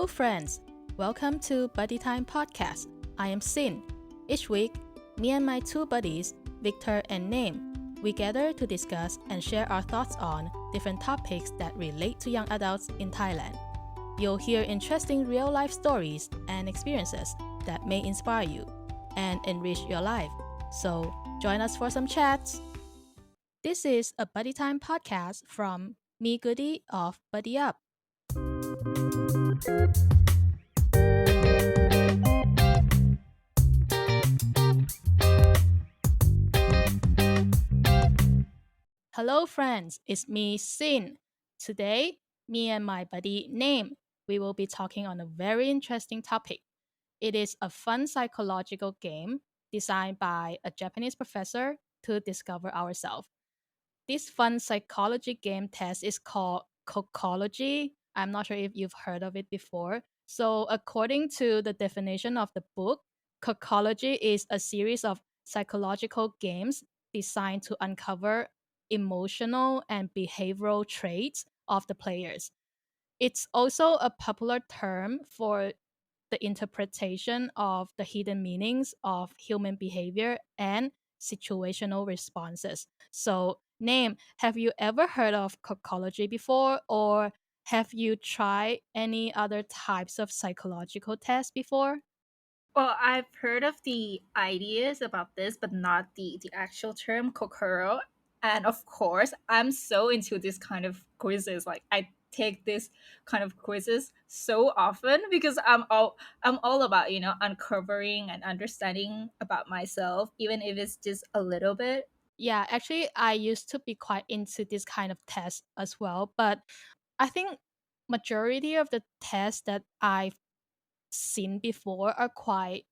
Hello, friends. Welcome to Buddy Time Podcast. I am Sin. Each week, me and my two buddies, Victor and Name, we gather to discuss and share our thoughts on different topics that relate to young adults in Thailand. You'll hear interesting real life stories and experiences that may inspire you and enrich your life. So, join us for some chats. This is a Buddy Time podcast from Me Goody of Buddy Up. Hello, friends. It's me, Sin. Today, me and my buddy Name, we will be talking on a very interesting topic. It is a fun psychological game designed by a Japanese professor to discover ourselves. This fun psychology game test is called Kokology. I'm not sure if you've heard of it before. So, according to the definition of the book, Kokology is a series of psychological games designed to uncover emotional and behavioral traits of the players. It's also a popular term for the interpretation of the hidden meanings of human behavior and situational responses. So, Name, have you ever heard of Kokology before, or have you tried any other types of psychological tests before? Well, I've heard of the ideas about this, but not the actual term kokoro. And of course, I'm so into this kind of quizzes. Like I take this kind of quizzes so often because I'm all about, uncovering and understanding about myself, even if it's just a little bit. Yeah, actually, I used to be quite into this kind of test as well, but I think majority of the tests that I've seen before are quite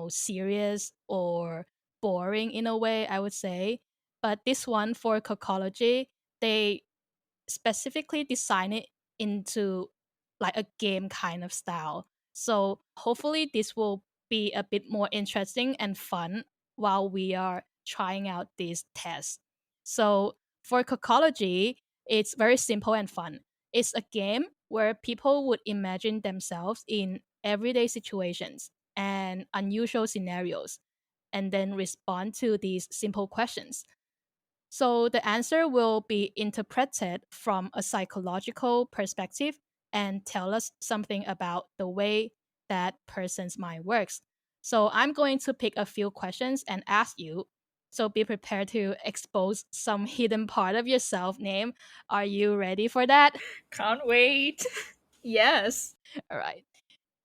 serious or boring in a way, I would say. But this one for Kokology, they specifically design it into like a game kind of style. So hopefully this will be a bit more interesting and fun while we are trying out these tests. So for Kokology, it's very simple and fun. It's a game where people would imagine themselves in everyday situations and unusual scenarios and then respond to these simple questions. So the answer will be interpreted from a psychological perspective and tell us something about the way that person's mind works. So I'm going to pick a few questions and ask you. So be prepared to expose some hidden part of yourself, Name. Are you ready for that? Can't wait. Yes. All right.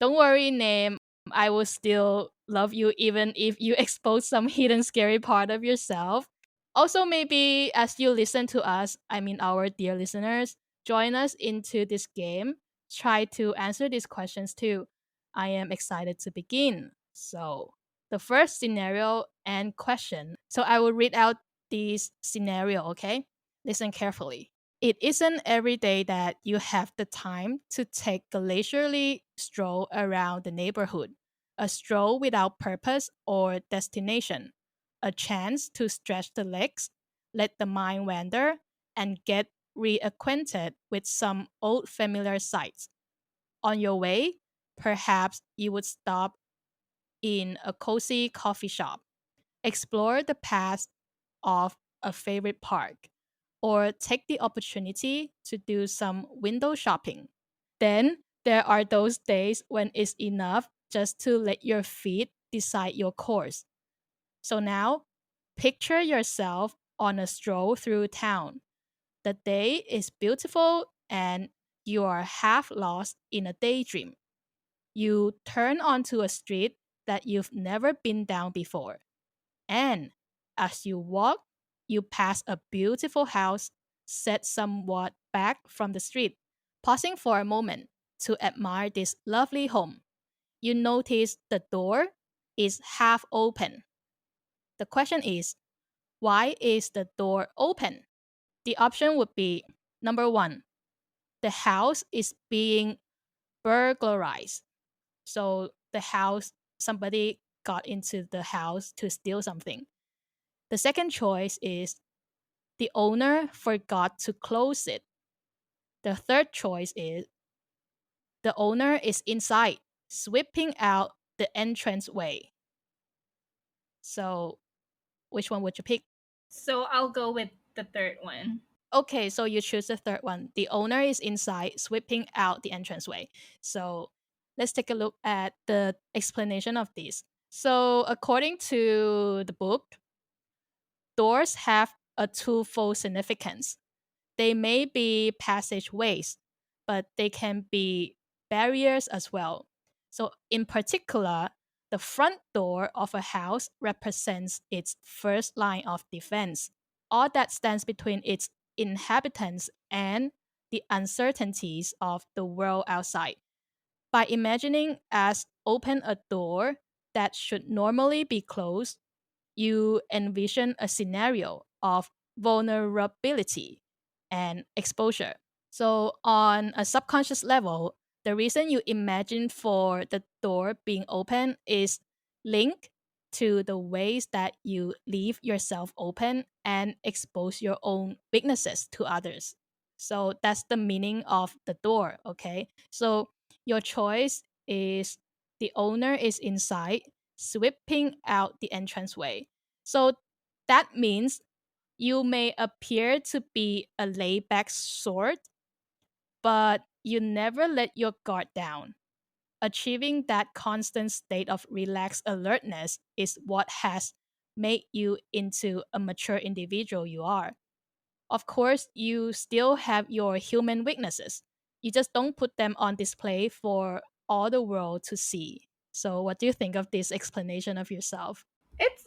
Don't worry, Name. I will still love you even if you expose some hidden scary part of yourself. Also, maybe as you listen to us, I mean, our dear listeners, join us into this game. Try to answer these questions too. I am excited to begin. So, the first scenario and question. So, I will read out this scenario, okay? Listen carefully. It isn't every day that you have the time to take a leisurely stroll around the neighborhood, a stroll without purpose or destination, a chance to stretch the legs, let the mind wander, and get reacquainted with some old familiar sights. On your way, perhaps you would stop in a cozy coffee shop, explore the past of a favorite park, or take the opportunity to do some window shopping. Then there are those days when it's enough just to let your feet decide your course. So now, picture yourself on a stroll through town. The day is beautiful and you are half lost in a daydream. You turn onto a street that you've never been down before. And as you walk, you pass a beautiful house set somewhat back from the street. Pausing for a moment to admire this lovely home, you notice the door is half open. The question is, why is the door open? The option would be number one, the house is being burglarized. So the house, somebody got into the house to steal something. The second choice is the owner forgot to close it. The third choice is The owner is inside, sweeping out the entranceway. So, which one would you pick? So I'll go with the third one. Okay, so you choose the third one. The owner is inside, sweeping out the entranceway. So, let's take a look at the explanation of this. So, according to the book, doors have a twofold significance. They may be passageways, but they can be barriers as well. So, in particular, the front door of a house represents its first line of defense. All that stands between its inhabitants and the uncertainties of the world outside. By imagining as open a door that should normally be closed, you envision a scenario of vulnerability and exposure. So, on a subconscious level, the reason you imagine for the door being open is linked to the ways that you leave yourself open and expose your own weaknesses to others. So, that's the meaning of the door, okay? So, your choice is the owner is inside, sweeping out the entranceway. So, that means you may appear to be a laid back sort, but you never let your guard down. Achieving that constant state of relaxed alertness is what has made you into a mature individual you are. Of course, you still have your human weaknesses. You just don't put them on display for all the world to see. So, what do you think of this explanation of yourself? It's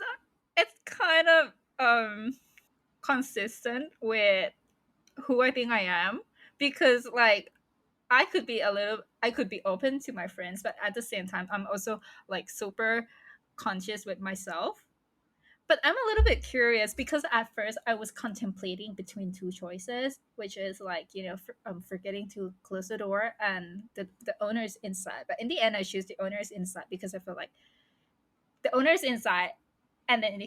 kind of consistent with who I think I am, because like I could be open to my friends, but at the same time I'm also like super conscious with myself. But I'm a little bit curious because at first I was contemplating between two choices, which is like, forgetting to close the door and the owner's inside. But in the end, I choose the owner's inside because I feel like the owner's inside, and then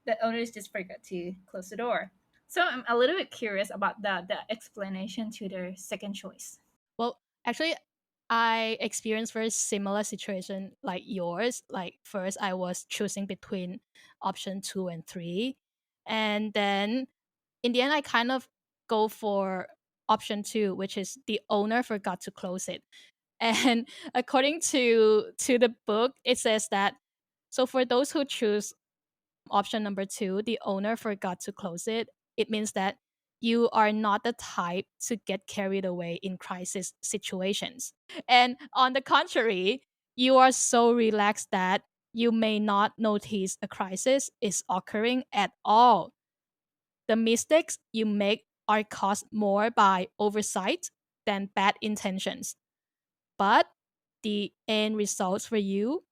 the owners just forgot to close the door. So I'm a little bit curious about the explanation to their second choice. Well, actually, I experienced very similar situation like yours. Like first, I was choosing between option two and three, and then in the end, I kind of go for option two, which is the owner forgot to close it. And according to the book, it says that so for those who choose option number two, the owner forgot to close it, it means that you are not the type to get carried away in crisis situations. And on the contrary, you are so relaxed that you may not notice a crisis is occurring at all. The mistakes you make are caused more by oversight than bad intentions. But the end results for you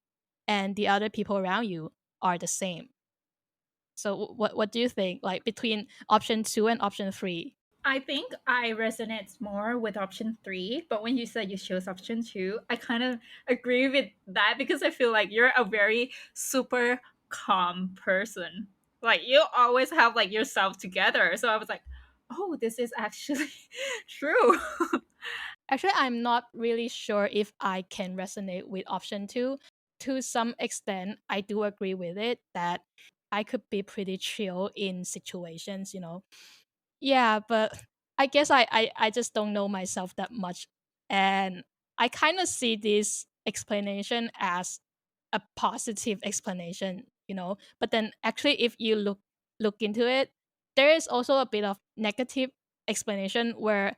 and the other people around you are the same. So what do you think? Like between option two and option three? I think I resonate more with option three, but when you said you chose option two, I kind of agree with that because I feel like you're a very super calm person. Like you always have like yourself together. So I was like, oh, this is actually true. Actually, I'm not really sure if I can resonate with option two. To some extent, I do agree with it that I could be pretty chill in situations, you know. Yeah, but I guess I just don't know myself that much. And I kind of see this explanation as a positive explanation, you know. But then actually if you look into it, there is also a bit of negative explanation where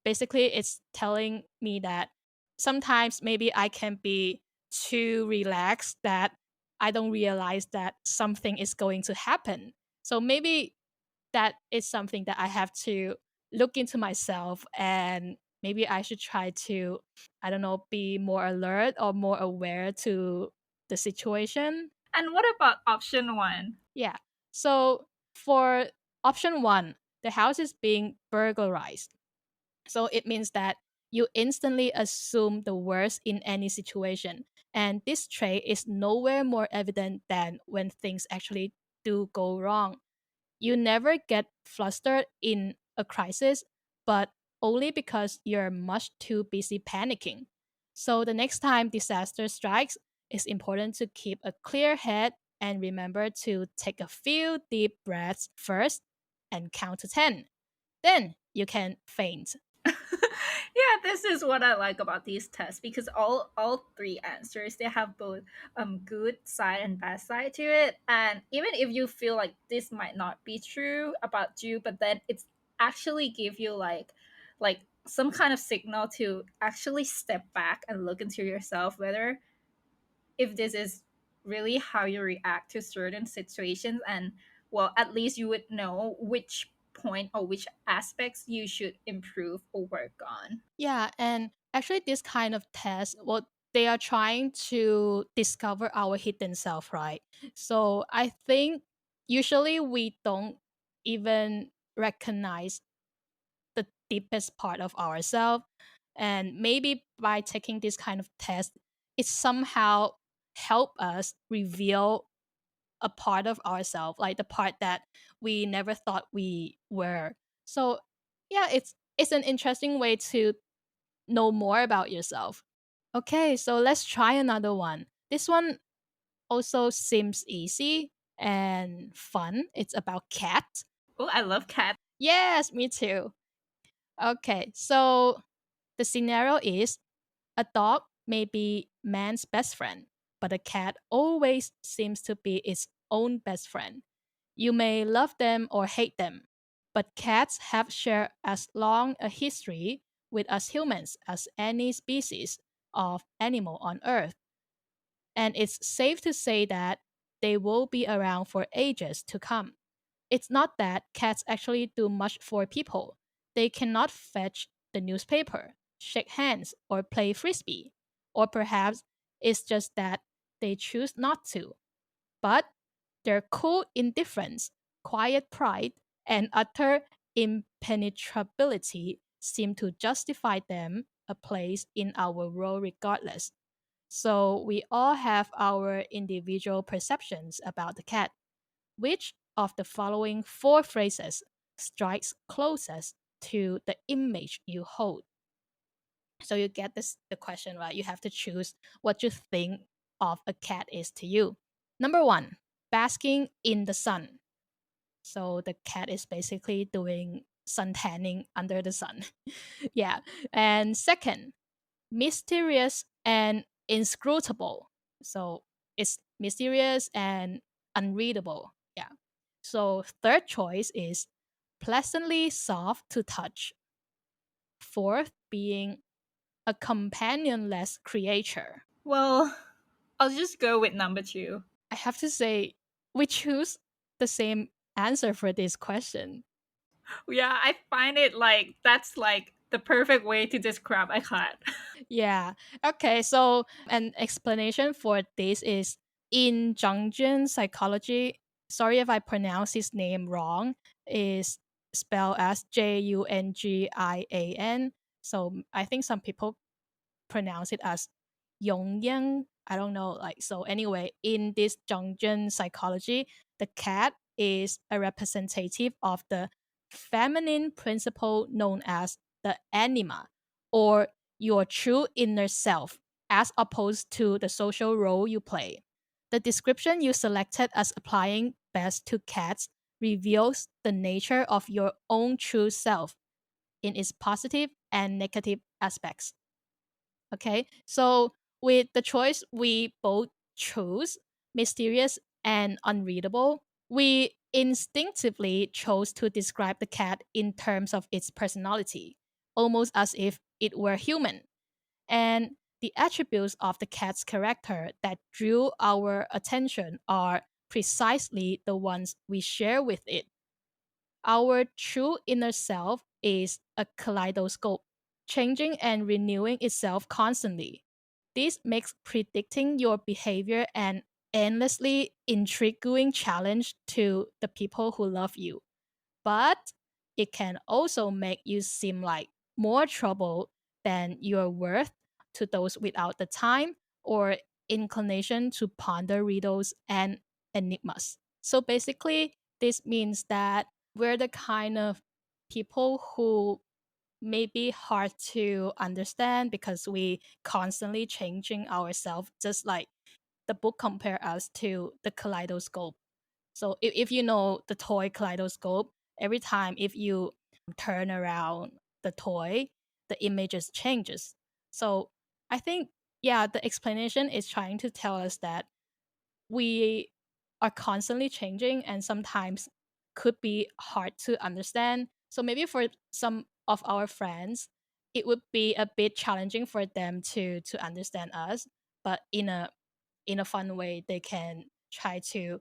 basically it's telling me that sometimes maybe I can be too relaxed that I don't realize that something is going to happen. So maybe that is something that I have to look into myself, and maybe I should try to, I don't know, be more alert or more aware to the situation. And what about option one? Yeah. So for option one, the house is being burglarized. So it means that you instantly assume the worst in any situation. And this trait is nowhere more evident than when things actually do go wrong. You never get flustered in a crisis, but only because you're much too busy panicking. So the next time disaster strikes, it's important to keep a clear head and remember to take a few deep breaths first and count to 10. Then you can faint. Yeah, this is what I like about these tests because all three answers they have both good side and bad side to it. And even if you feel like this might not be true about you, but then it's actually give you like some kind of signal to actually step back and look into yourself whether if this is really how you react to certain situations, and well, at least you would know which point or which aspects you should improve or work on. Yeah, and actually, this kind of test, what they are trying to discover our hidden self, right? So I think usually we don't even recognize the deepest part of ourselves. And maybe by taking this kind of test, it somehow help us reveal a part of ourselves, like the part that we never thought we were. So yeah, it's an interesting way to know more about yourself. Okay, so let's try another one. This one also seems easy and fun. It's about cats. Oh, I love cats. Yes, me too. Okay, so the scenario is a dog may be man's best friend, but a cat always seems to be its own best friend. You may love them or hate them, but cats have shared as long a history with us humans as any species of animal on Earth. And it's safe to say that they will be around for ages to come. It's not that cats actually do much for people. They cannot fetch the newspaper, shake hands, or play frisbee. Or perhaps it's just that they choose not to. But their cool indifference, quiet pride, and utter impenetrability seem to justify them a place in our world regardless. So we all have our individual perceptions about the cat. Which of the following four phrases strikes closest to the image you hold? So you get the question right. You have to choose what you think of a cat is to you. Number one, basking in the sun. So the cat is basically doing sun tanning under the sun. Yeah. And second, mysterious and inscrutable. So it's mysterious and unreadable. Yeah. So third choice is pleasantly soft to touch. Fourth being a companionless creature. Well, I'll just go with number two. I have to say we choose the same answer for this question. Yeah, I find it like that's like the perfect way to describe a cat. Yeah. Okay. So an explanation for this is in Jungian psychology. Sorry if I pronounce his name wrong. Is spelled as Jungian. So I think some people pronounce it as Yongyang. I don't know. Like so. Anyway, in this Jungian psychology, the cat is a representative of the feminine principle known as the anima, or your true inner self, as opposed to the social role you play. The description you selected as applying best to cats reveals the nature of your own true self in its positive and negative aspects. Okay, so with the choice we both chose, mysterious and unreadable, we instinctively chose to describe the cat in terms of its personality, almost as if it were human. And the attributes of the cat's character that drew our attention are precisely the ones we share with it. Our true inner self is a kaleidoscope, changing and renewing itself constantly. This makes predicting your behavior an endlessly intriguing challenge to the people who love you. But it can also make you seem like more trouble than you're worth to those without the time or inclination to ponder riddles and enigmas. So basically, this means that we're the kind of people who maybe hard to understand because we constantly changing ourselves, just like the book compare us to the kaleidoscope. So if you know the toy kaleidoscope, every time if you turn around the toy, the images changes. So I think, yeah, the explanation is trying to tell us that we are constantly changing and sometimes could be hard to understand. So maybe for some of our friends, it would be a bit challenging for them to understand us, but in a fun way they can try to,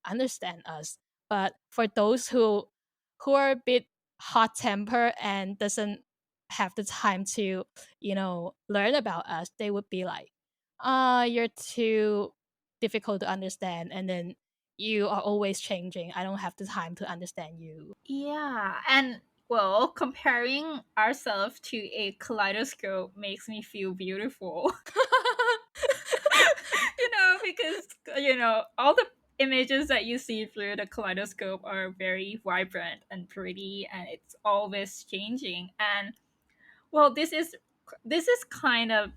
understand us. But for those who are a bit hot temper and doesn't have the time to, learn about us, they would be like, you're too difficult to understand, and then you are always changing, I don't have the time to understand you. Yeah, and well, comparing ourselves to a kaleidoscope makes me feel beautiful. Because all the images that you see through the kaleidoscope are very vibrant and pretty, and it's always changing. And well, this is kind of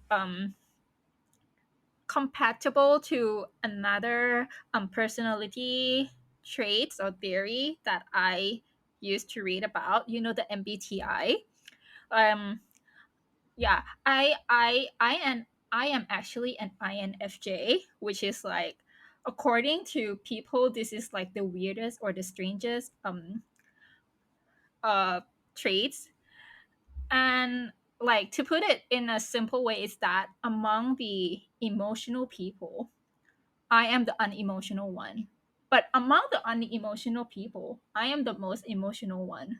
compatible to another personality traits or theory that I used to read about. The MBTI. Um, yeah, I am actually an INFJ, which is like, according to people, this is like the weirdest or the strangest uh traits. And like, to put it in a simple way, is that among the emotional people, I am the unemotional one. But among the unemotional people, I am the most emotional one.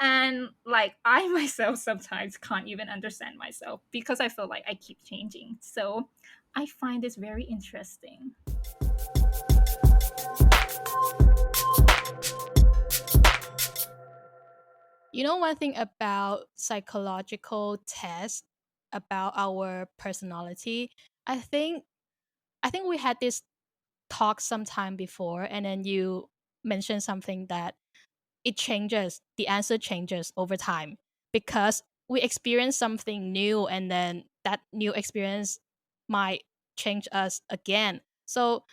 And like, I myself sometimes can't even understand myself because I feel like I keep changing. So I find this very interesting. One thing about psychological tests about our personality, I think I think we had this talk sometime before, and then you mentioned something that it changes, the answer changes over time because we experience something new, and then that new experience might change us again. So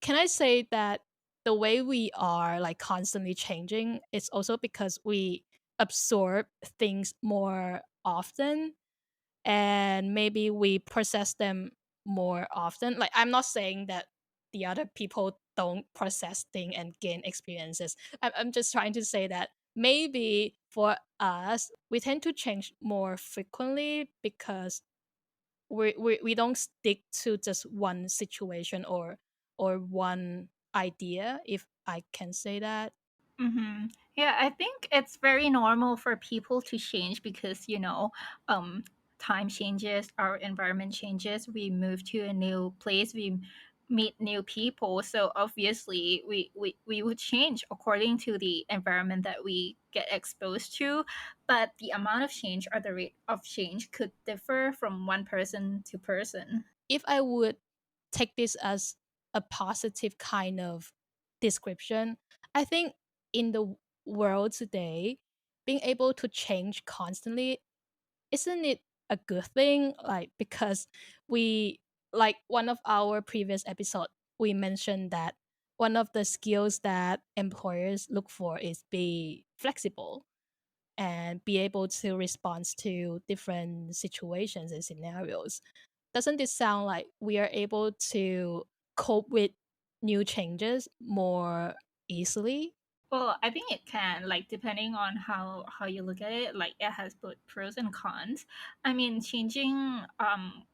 can I say that the way we are like constantly changing is also because we absorb things more often, and maybe we process them more often. Like, I'm not saying that the other people don't process things and gain experiences. I'm just trying to say that maybe for us, we tend to change more frequently because we don't stick to just one situation or one idea, if I can say that. Mm-hmm. Yeah, I think it's very normal for people to change because, um, time changes, our environment changes, we move to a new place, we meet new people. So obviously, we would change according to the environment that we get exposed to. But the amount of change or the rate of change could differ from one person to person. If I would take this as a positive kind of description, I think in the world today, being able to change constantly, isn't it a good thing? Like, because we, like one of our previous episode, we mentioned that one of the skills that employers look for is be flexible and be able to respond to different situations and scenarios. Doesn't this sound like we are able to cope with new changes more easily? Well, I think it can, like, depending on how you look at it, like, it has both pros and cons. I mean, changing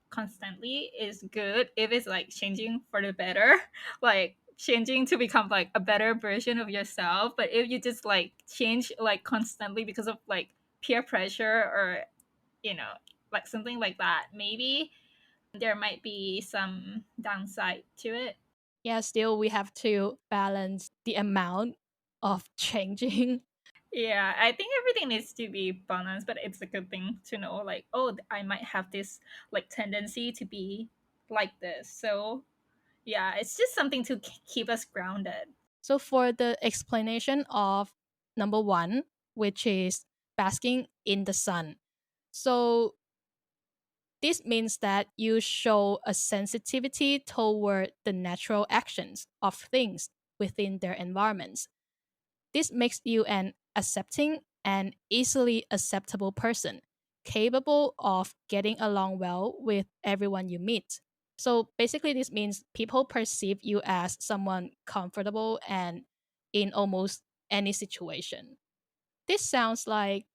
constantly is good if it's like changing for the better, like changing to become like a better version of yourself. But if you just like change like constantly because of like peer pressure or you know like something like that, maybe there might be some downside to it. Yeah, still we have to balance the amount of changing. Yeah, I think everything needs to be balanced, but it's a good thing to know, like, oh, I might have this like tendency to be like this. So yeah, it's just something to keep us grounded. So for the explanation of number one, which is basking in the sun. So this means that you show a sensitivity toward the natural actions of things within their environments. This makes you an accepting and easily acceptable person, capable of getting along well with everyone you meet. So basically, this means people perceive you as someone comfortable and in almost any situation. This sounds like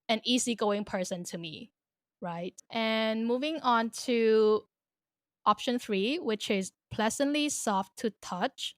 an easygoing person to me, right? And moving on to option three, which is pleasantly soft to touch.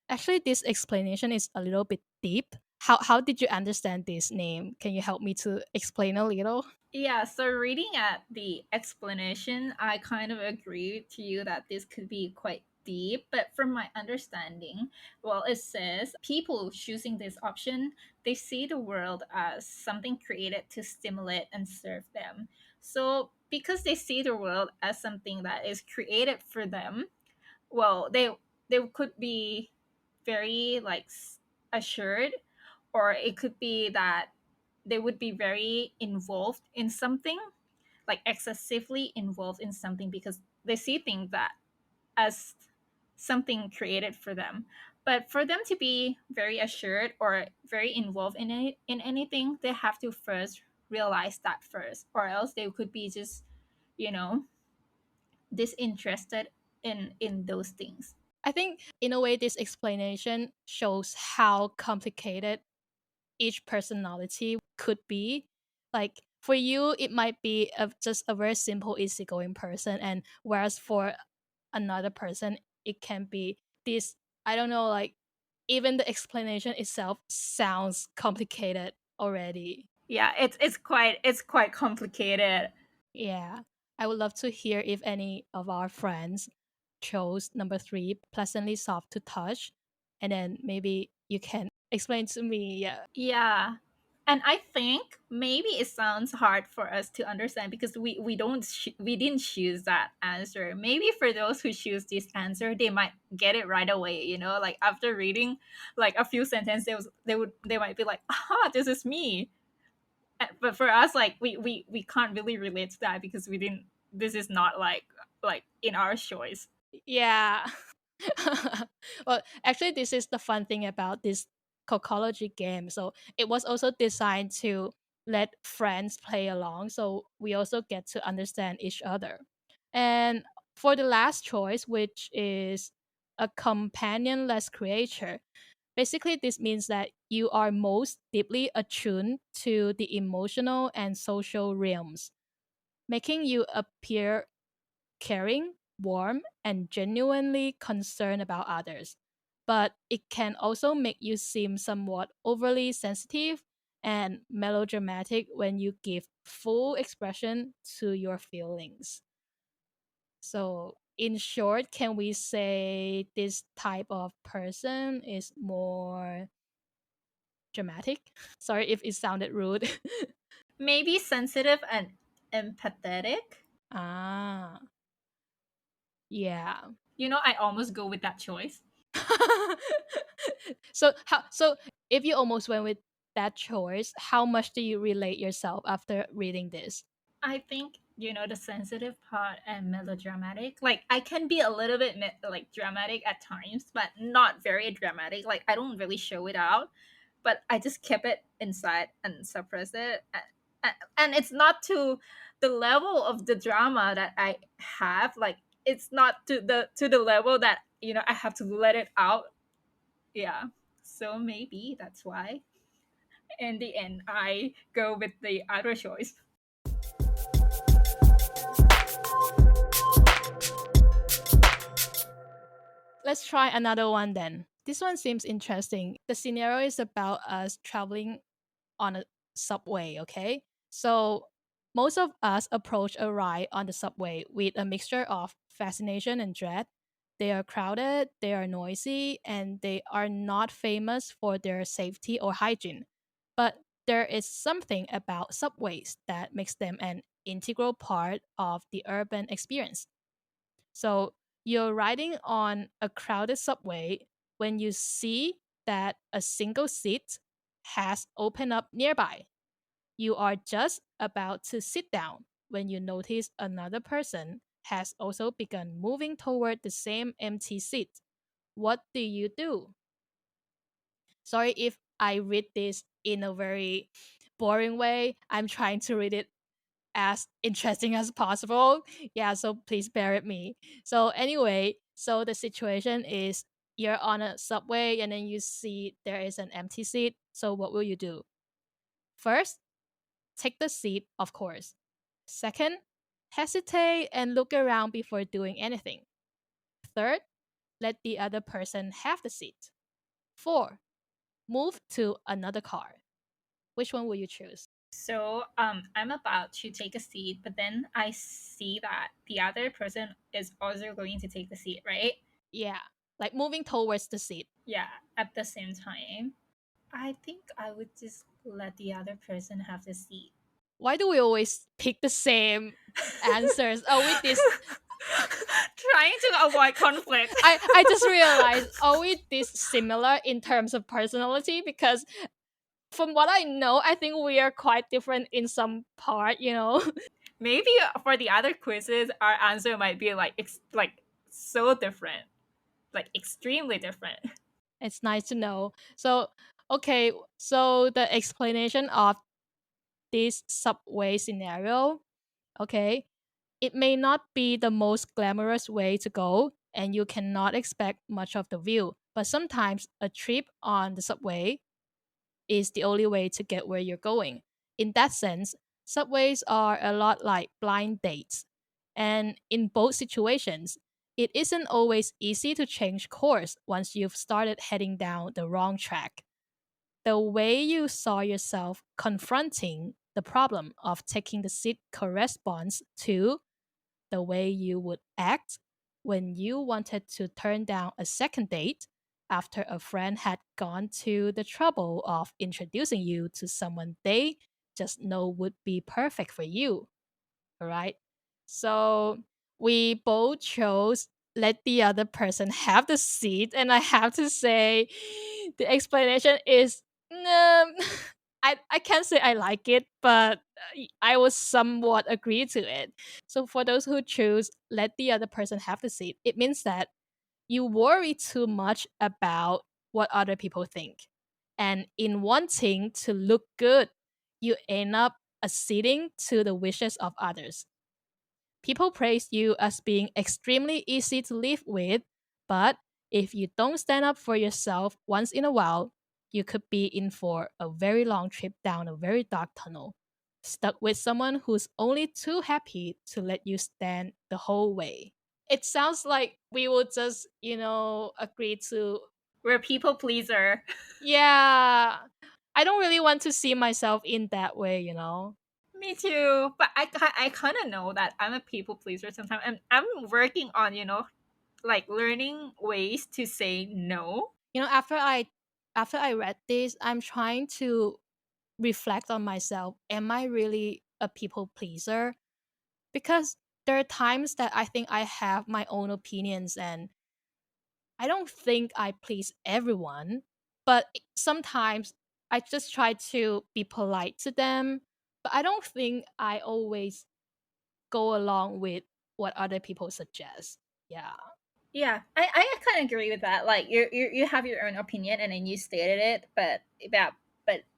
Actually, this explanation is a little bit deep. How did you understand this name? Can you help me to explain a little? Yeah, so reading at the explanation, I kind of agree to you that this could be quite deep. But from my understanding, well, it says people choosing this option, they see the world as something created to stimulate and serve them. So because they see the world as something that is created for them, well, they could be very like assured, or it could be that they would be very involved in something, like excessively involved in something, because they see things that as something created for them. But for them to be very assured or very involved in anything, they have to first realize that first, or else they could be just, you know, disinterested in those things. I think in a way this explanation shows how complicated each personality could be. Like for you, it might be just a very simple, easygoing person, and whereas for another person, it can be this. I don't know, like even the explanation itself sounds complicated already. Yeah, it's quite complicated. Yeah, I would love to hear if any of our friends chose number three, pleasantly soft to touch, and then maybe you can explain to me. Yeah. Yeah. And I think maybe it sounds hard for us to understand because we didn't choose that answer. Maybe for those who choose this answer, they might get it right away. Like after reading like a few sentences, they might be like, "Ah, this is me." But for us, like we can't really relate to that because we didn't. This is not like in our choice. Yeah. Well, actually, this is the fun thing about this Kokology game. So it was also designed to let friends play along. So we also get to understand each other. And for the last choice, which is a companionless creature, basically this means that you are most deeply attuned to the emotional and social realms, making you appear caring, warm, and genuinely concerned about others. But it can also make you seem somewhat overly sensitive and melodramatic when you give full expression to your feelings. So, in short, can we say this type of person is more dramatic? Sorry if it sounded rude. Maybe sensitive and empathetic. Ah, yeah. I almost go with that choice. So if you almost went with that choice, how much do you relate yourself after reading this? I think the sensitive part and melodramatic. Like I can be a little bit like dramatic at times, but not very dramatic. Like I don't really show it out, but I just keep it inside and suppress it. And it's not to the level of the drama that I have. Like it's not to the level that I have to let it out. Yeah. So maybe that's why. In the end, I go with the other choice. Let's try another one then. This one seems interesting. The scenario is about us traveling on a subway, okay? So most of us approach a ride on the subway with a mixture of fascination and dread. They are crowded, they are noisy, and they are not famous for their safety or hygiene. But there is something about subways that makes them an integral part of the urban experience. So you're riding on a crowded subway when you see that a single seat has opened up nearby. You are just about to sit down when you notice another person has also begun moving toward the same empty seat. What do you do? Sorry if I read this in a very boring way. I'm trying to read it as interesting as possible. Yeah, so please bear with me. So anyway, so the situation is you're on a subway and then you see there is an empty seat. So what will you do? First, take the seat, of course. Second, hesitate and look around before doing anything. Third, let the other person have the seat. Four, move to another car. Which one will you choose? So I'm about to take a seat, but then I see that the other person is also going to take the seat, right? Yeah, like moving towards the seat. Yeah, at the same time. I think I would just let the other person have the seat. Why do we always pick the same answers? Oh, with this, Trying to avoid conflict. I just realized, are we this similar in terms of personality? Because from what I know, I think we are quite different in some part, you know? Maybe for the other quizzes, our answer might be like like so different, like extremely different. It's nice to know. So, okay, so the explanation of this subway scenario, okay, it may not be the most glamorous way to go, and you cannot expect much of the view, but sometimes a trip on the subway is the only way to get where you're going. In that sense, subways are a lot like blind dates. And in both situations, it isn't always easy to change course once you've started heading down the wrong track. The way you saw yourself confronting the problem of taking the seat corresponds to the way you would act when you wanted to turn down a second date after a friend had gone to the trouble of introducing you to someone they just know would be perfect for you. All right. So we both chose let the other person have the seat. And I have to say, the explanation is I can't say I like it, but I was somewhat agree to it. So for those who choose let the other person have the seat, it means that you worry too much about what other people think. And in wanting to look good, you end up acceding to the wishes of others. People praise you as being extremely easy to live with, but if you don't stand up for yourself once in a while, you could be in for a very long trip down a very dark tunnel, stuck with someone who's only too happy to let you stand the whole way. It sounds like we would just, agree to, We're a people pleaser. yeah, I don't really want to see myself in that way. Me too. But I kind of know that I'm a people pleaser sometimes. And I'm working on, like learning ways to say no. After I read this, I'm trying to reflect on myself. Am I really a people pleaser? Because there are times that I think I have my own opinions and I don't think I please everyone, but sometimes I just try to be polite to them, but I don't think I always go along with what other people suggest. Yeah. Yeah, I kind of agree with that. Like you have your own opinion and then you stated it, but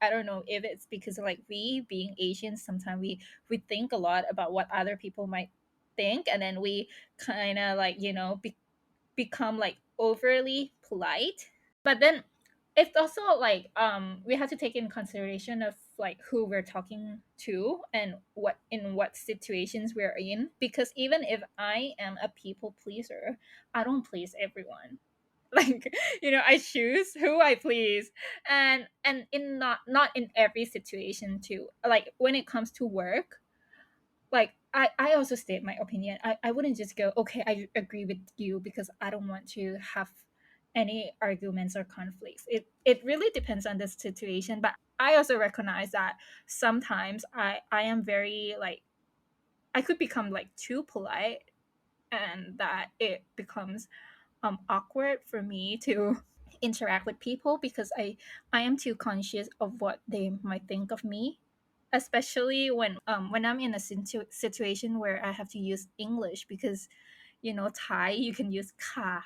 I don't know if it's because like we being Asians, sometimes we think a lot about what other people might think, and then we kind of like become like overly polite. But then it's also like we have to take in consideration of like who we're talking to and what situations we're in, because even if I am a people pleaser, I don't please everyone. Like, I choose who I please, and in not in every situation too. Like when it comes to work, like I also state my opinion. I wouldn't just go, okay, I agree with you, because I don't want to have any arguments or conflicts. It really depends on the situation, but I also recognize that sometimes I am very like, I could become like too polite, and that it becomes awkward for me to interact with people, because I am too conscious of what they might think of me. especially when I'm in a situation where I have to use English, because Thai you can use ka.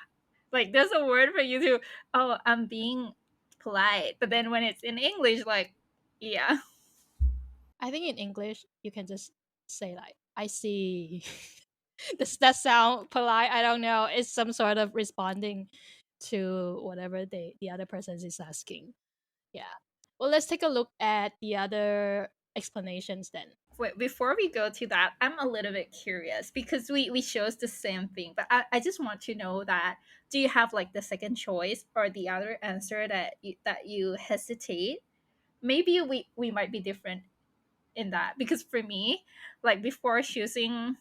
Like there's a word for you to, oh, I'm being polite, but then when it's in English, like, yeah. I think in English you can just say like I see. Does that sound polite? I don't know. It's some sort of responding to whatever the other person is asking. Yeah. Well, let's take a look at the other explanations then. Wait, before we go to that, I'm a little bit curious because we chose the same thing, but I just want to know that, do you have like the second choice or the other answer that you hesitate? Maybe we might be different in that, because for me, like before choosing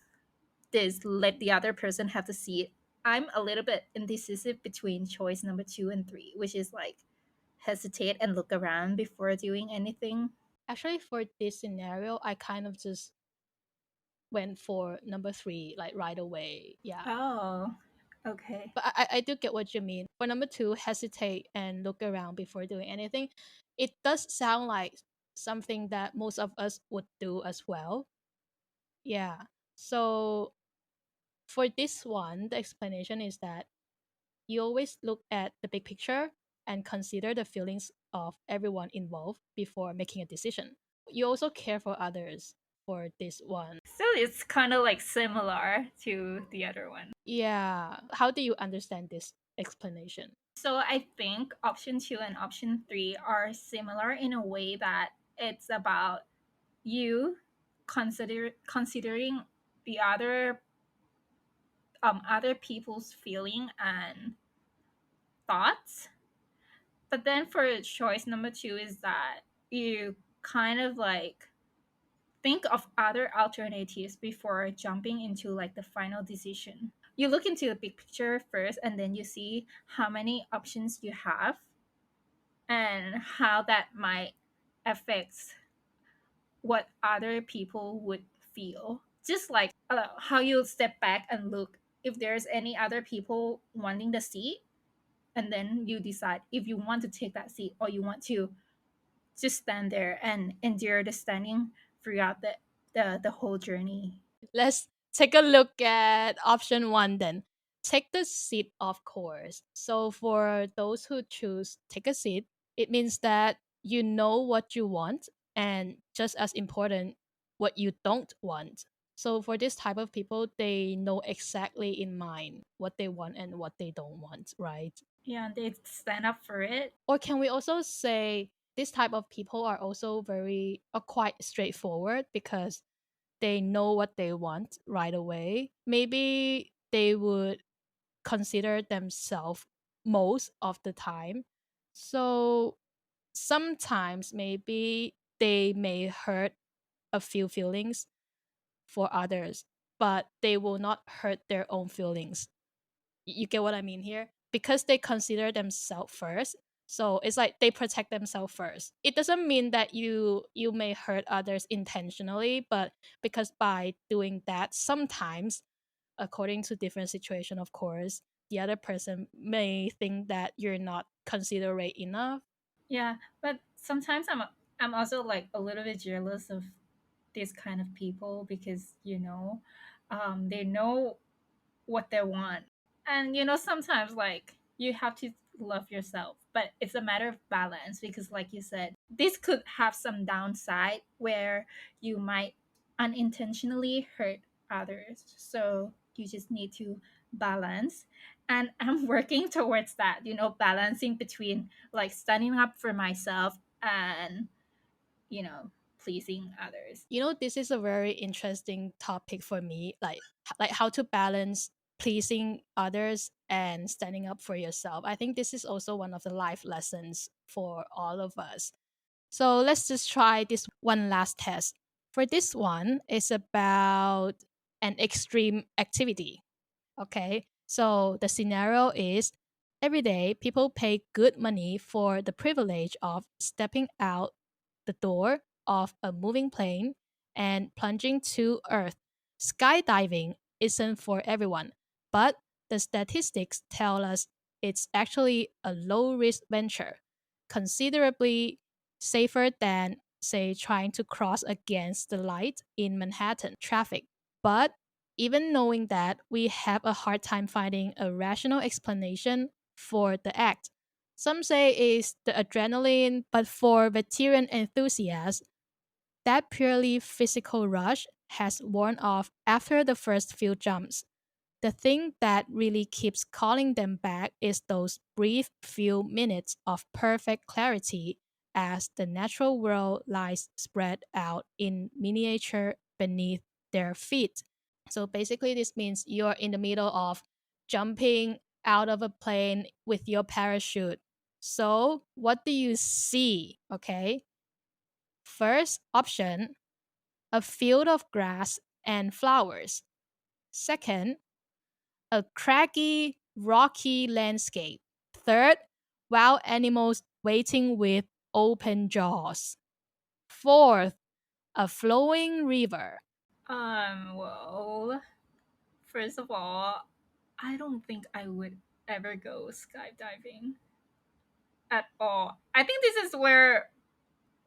this, let the other person have the seat, I'm a little bit indecisive between choice number 2 and 3, which is like hesitate and look around before doing anything. Actually, for this scenario, I kind of just went for number three, like right away. Yeah. Oh, okay. But I do get what you mean. For number two, hesitate and look around before doing anything. It does sound like something that most of us would do as well. Yeah. So for this one, the explanation is that you always look at the big picture and consider the feelings of everyone involved before making a decision. You also care for others for this one. So it's kind of like similar to the other one. Yeah. How do you understand this explanation? So I think option 2 and option 3 are similar in a way that it's about you considering the other people's feeling and thoughts. But then for choice number 2 is that you kind of like think of other alternatives before jumping into like the final decision. You look into the big picture first, and then you see how many options you have and how that might affect what other people would feel. Just like how you step back and look if there's any other people wanting the seat, and then you decide if you want to take that seat or you want to just stand there and endure the standing throughout the whole journey. Let's take a look at option one then. Take the seat, of course. So, for those who choose take a seat, it means that you know what you want and just as important, what you don't want. So, for this type of people, they know exactly in mind what they want and what they don't want, right? Yeah, they stand up for it. Or can we also say this type of people are also very quite straightforward because they know what they want right away. Maybe they would consider themselves most of the time. So sometimes maybe they may hurt a few feelings for others, but they will not hurt their own feelings. You get what I mean here? Because they consider themselves first. So it's like they protect themselves first. It doesn't mean that you may hurt others intentionally, but because by doing that, sometimes, according to different situation, of course, the other person may think that you're not considerate enough. Yeah, but sometimes I'm also like a little bit jealous of these kind of people, because they know what they want. And sometimes like you have to love yourself, but it's a matter of balance, because like you said, this could have some downside where you might unintentionally hurt others. So you just need to balance. And I'm working towards that, balancing between like standing up for myself and pleasing others. This is a very interesting topic for me, like how to balance pleasing others and standing up for yourself. I think this is also one of the life lessons for all of us. So let's just try this one last test. For this one, it's about an extreme activity. Okay. So the scenario is every day people pay good money for the privilege of stepping out the door of a moving plane and plunging to earth. Skydiving isn't for everyone, but the statistics tell us it's actually a low risk venture, considerably safer than say, trying to cross against the light in Manhattan traffic. But even knowing that, we have a hard time finding a rational explanation for the act. Some say it's the adrenaline, but for veteran enthusiasts, that purely physical rush has worn off after the first few jumps. The thing that really keeps calling them back is those brief few minutes of perfect clarity as the natural world lies spread out in miniature beneath their feet. So basically, this means you're in the middle of jumping out of a plane with your parachute. So, what do you see? Okay. First option, a field of grass and flowers. Second, a craggy, rocky landscape. Third, wild animals waiting with open jaws. Fourth, a flowing river. Well, first of all, I don't think I would ever go skydiving at all. I think this is where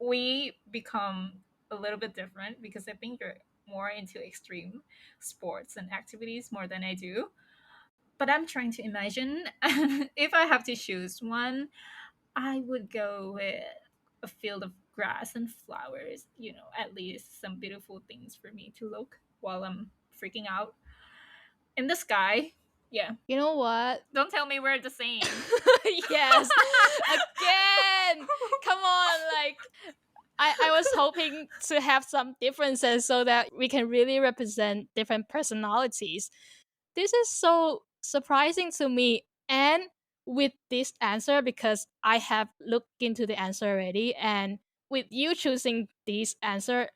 we become a little bit different because I think you're more into extreme sports and activities more than I do. But I'm trying to imagine if I have to choose one, I would go with a field of grass and flowers, at least some beautiful things for me to look while I'm freaking out in the sky. Yeah. You know what? Don't tell me we're the same. Yes. Again. Come on, like I was hoping to have some differences so that we can really represent different personalities. This is so surprising to me. And with this answer, because I have looked into the answer already, and with you choosing this answer,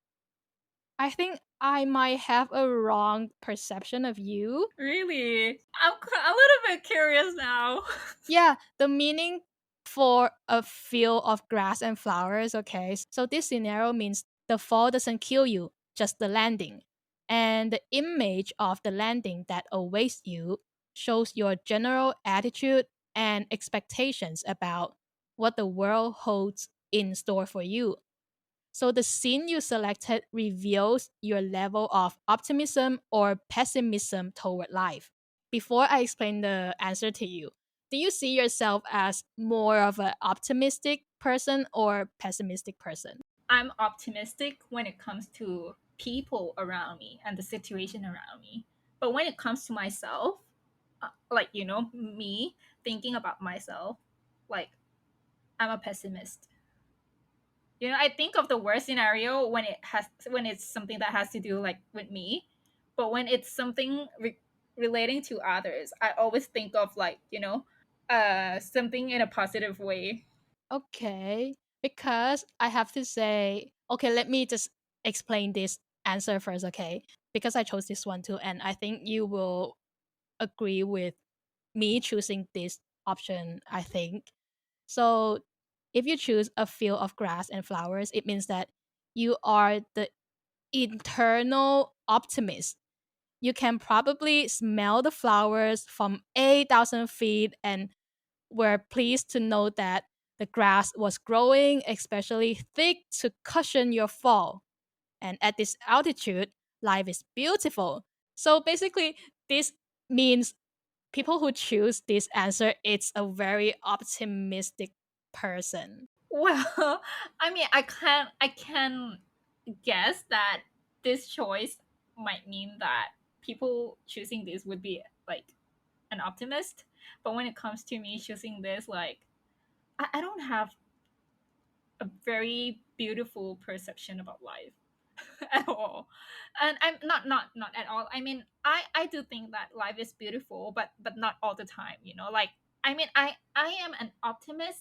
I think I might have a wrong perception of you. Really? I'm a little bit curious now. Yeah, the meaning for a field of grass and flowers, okay? So this scenario means the fall doesn't kill you, just the landing. And the image of the landing that awaits you shows your general attitude and expectations about what the world holds in store for you. So the scene you selected reveals your level of optimism or pessimism toward life. Before I explain the answer to you, do you see yourself as more of an optimistic person or pessimistic person? I'm optimistic when it comes to people around me and the situation around me. But when it comes to myself, like, me thinking about myself, like, I'm a pessimist. I think of the worst scenario when it's something that has to do like with me, but when it's something relating to others, I always think of like, something in a positive way. Okay, because I have to say, okay, let me just explain this answer first, okay? Because I chose this one too, and I think you will agree with me choosing this option, I think. So, if you choose a field of grass and flowers, it means that you are the internal optimist. You can probably smell the flowers from 8,000 feet and were pleased to know that the grass was growing especially thick to cushion your fall. And at this altitude, life is beautiful. So basically, this means people who choose this answer, it's a very optimistic person. Well, I mean, I can guess that this choice might mean that people choosing this would be like an optimist, but when it comes to me choosing this, like, I don't have a very beautiful perception about life at all. And I'm not at all. I mean, I do think that life is beautiful, but not all the time, like, I mean, I am an optimist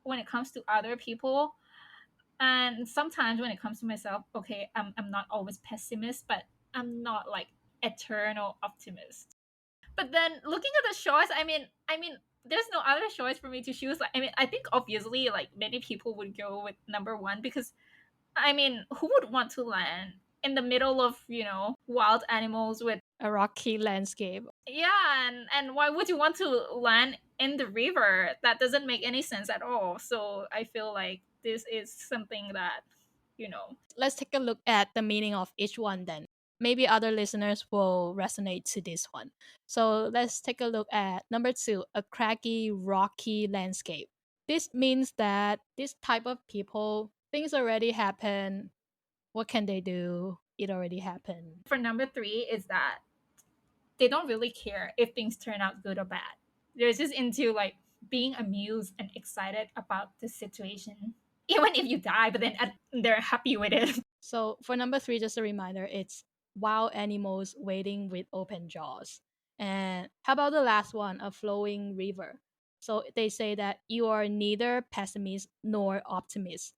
when it comes to other people, and sometimes when it comes to myself, okay, I'm not always pessimist, but I'm not like eternal optimist. But then looking at the choice, I mean, there's no other choice for me to choose. Like, I mean, I think obviously, like, many people would go with number one because, I mean, who would want to land? in the middle of, wild animals with, A rocky landscape. yeah, and why would you want to land in the river? That doesn't make any sense at all. So I feel like this is something that, you know, Let's take a look at the meaning of each one then. Maybe other listeners will resonate to this one. So let's take a look at number two, a craggy, rocky landscape. This means that this type of people, things already happen. What can they do? It already happened. for number three is that they don't really care if things turn out good or bad. They're just into like being amused and excited about the situation. Even if you die, but then they're happy with it. So for number three, just a reminder, it's wild animals waiting with open jaws. And how about the last one, a flowing river? So they say that you are neither pessimist nor optimist,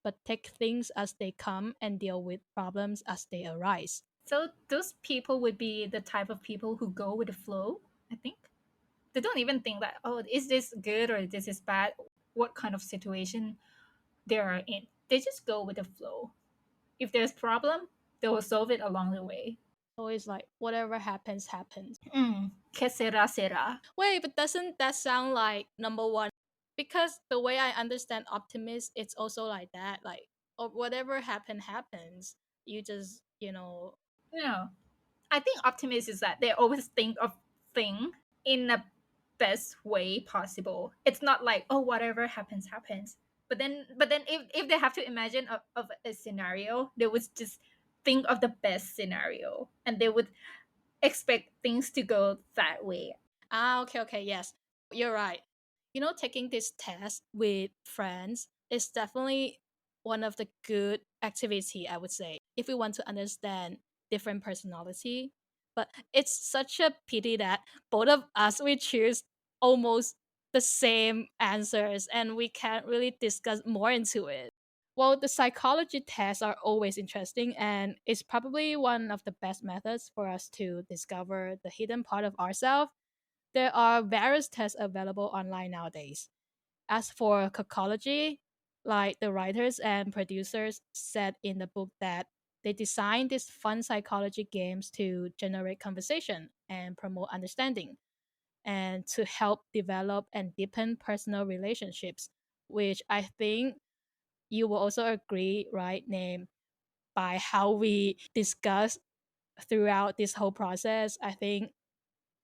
but take things as they come and deal with problems as they arise. So those people would be the type of people who go with the flow, I think. They don't even think that, oh, is this good or this is bad? What kind of situation they are in. They just go with the flow. If there's problem, they will solve it along the way. So it's like whatever happens, happens. Que sera, sera. Wait, but doesn't that sound like number one? Because the way I understand optimist, it's also like that. Like, or whatever happens. You just, No, I think optimists is that they always think of thing in the best way possible. It's not like, oh, whatever happens happens. But then if they have to imagine of a scenario, they would just think of the best scenario and they would expect things to go that way. okay, yes, you're right. Taking this test with friends is definitely one of the good activity, I would say, if we want to understand different personality. But it's such a pity that both of us we choose almost the same answers and we can't really discuss more into it. Well, the psychology tests are always interesting and it's probably one of the best methods for us to discover the hidden part of ourselves. There are various tests available online nowadays. As for Kokology, like the writers and producers said in the book that they designed these fun psychology games to generate conversation and promote understanding and to help develop and deepen personal relationships, which I think you will also agree, right, Name, by how we discuss throughout this whole process. I think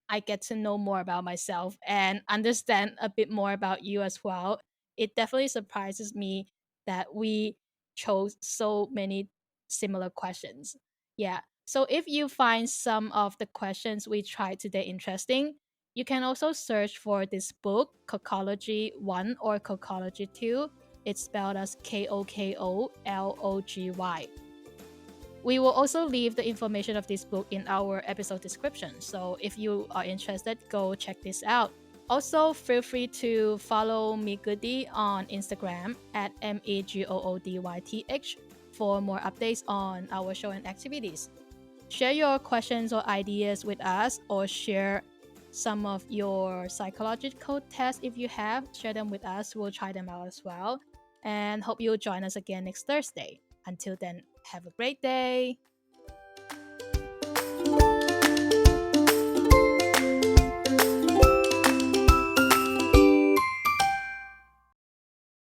I get to know more about myself and understand a bit more about you as well. It definitely surprises me that we chose so many similar questions. Yeah. So if you find some of the questions we tried today interesting, you can also search for this book, Kokology 1 or Kokology 2. It's spelled as Kokology. We will also leave the information of this book in our episode description. So if you are interested, go check this out. Also, feel free to follow me Goody on Instagram at MEGOODYTH for more updates on our show and activities. Share your questions or ideas with us or share some of your psychological tests if you have. Share them with us. We'll try them out as well. And hope you'll join us again next Thursday. Until then, have a great day.